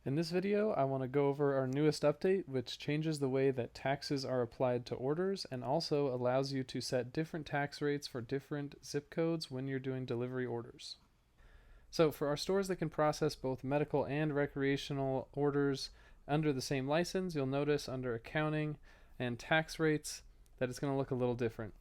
In this video, I want to go over our newest update, which changes the way that taxes are applied to orders and also allows you to set different tax rates for different zip codes when you're doing delivery orders. So for our stores that can process both medical and recreational orders under the same license, you'll notice under accounting and tax rates that it's going to look a little different.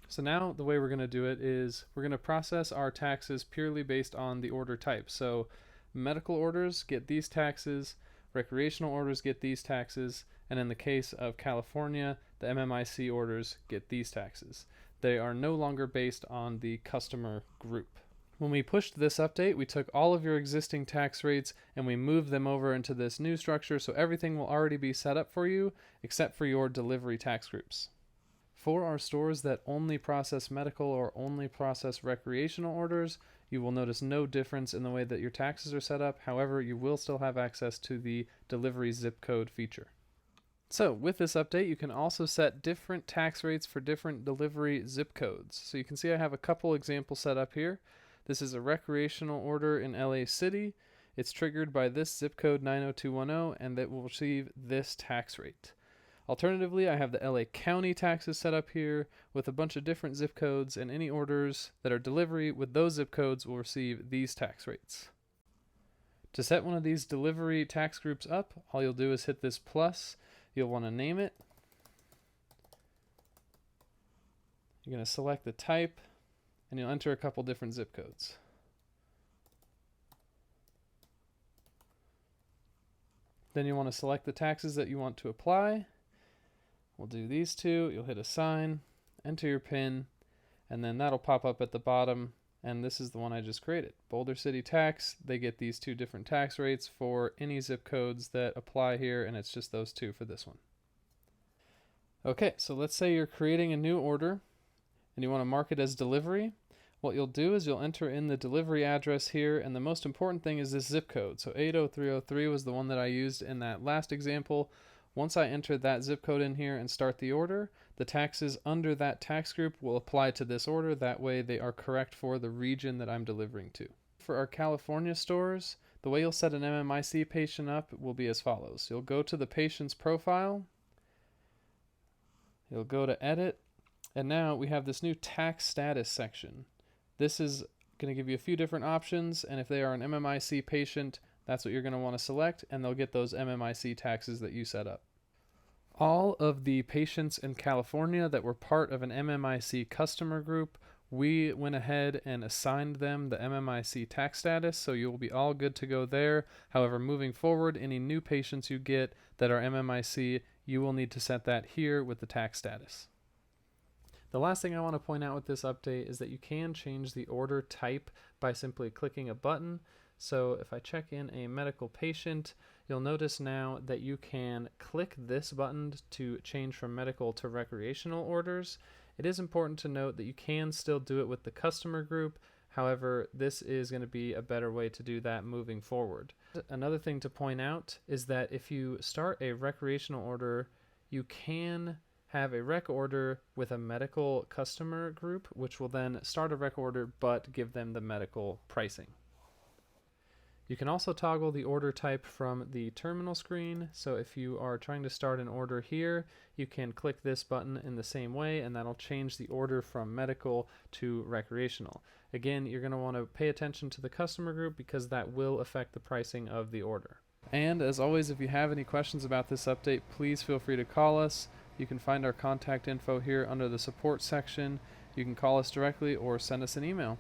So now the way we're going to do it is we're going to process our taxes purely based on the order type. So medical orders get these taxes, recreational orders get these taxes, and in the case of California, the MMIC orders get these taxes. They are no longer based on the customer group. When we pushed this update, we took all of your existing tax rates and we moved them over into this new structure, so everything will already be set up for you except for your delivery tax groups. For our stores that only process medical or only process recreational orders, you will notice no difference in the way that your taxes are set up. However, you will still have access to the delivery zip code feature. So with this update, you can also set different tax rates for different delivery zip codes. So you can see I have a couple examples set up here. This is a recreational order in LA City. It's triggered by this zip code 90210 and that will receive this tax rate. Alternatively, I have the LA County taxes set up here with a bunch of different zip codes, and any orders that are delivery with those zip codes will receive these tax rates. To set one of these delivery tax groups up, all you'll do is hit this plus. You'll want to name it. You're going to select the type, and you'll enter a couple different zip codes. Then you want to select the taxes that you want to apply. We'll do these two. You'll hit assign, enter your PIN, and then that'll pop up at the bottom. And this is the one I just created. Boulder City Tax, they get these two different tax rates for any zip codes that apply here, and it's just those two for this one. Okay, so let's say you're creating a new order and you want to mark it as delivery. What you'll do is you'll enter in the delivery address here, and the most important thing is this zip code. So 80303 was the one that I used in that last example. Once I enter that zip code in here and start the order, the taxes under that tax group will apply to this order. That way they are correct for the region that I'm delivering to. For our California stores, the way you'll set an MMIC patient up will be as follows. You'll go to the patient's profile, you'll go to edit, and now we have this new tax status section. This is going to give you a few different options, and if they are an MMIC patient, that's what you're going to want to select, and they'll get those MMIC taxes that you set up. All of the patients in California that were part of an MMIC customer group, we went ahead and assigned them the MMIC tax status, so you'll be all good to go there. However, moving forward, any new patients you get that are MMIC, you will need to set that here with the tax status. The last thing I want to point out with this update is that you can change the order type by simply clicking a button. So if I check in a medical patient, you'll notice now that you can click this button to change from medical to recreational orders. It is important to note that you can still do it with the customer group. However, this is going to be a better way to do that moving forward. Another thing to point out is that if you start a recreational order, you can have a rec order with a medical customer group, which will then start a rec order but give them the medical pricing. You can also toggle the order type from the terminal screen. So if you are trying to start an order here, you can click this button in the same way, and that'll change the order from medical to recreational. Again, you're going to want to pay attention to the customer group because that will affect the pricing of the order. And as always, if you have any questions about this update, please feel free to call us. You can find our contact info here under the support section. You can call us directly or send us an email.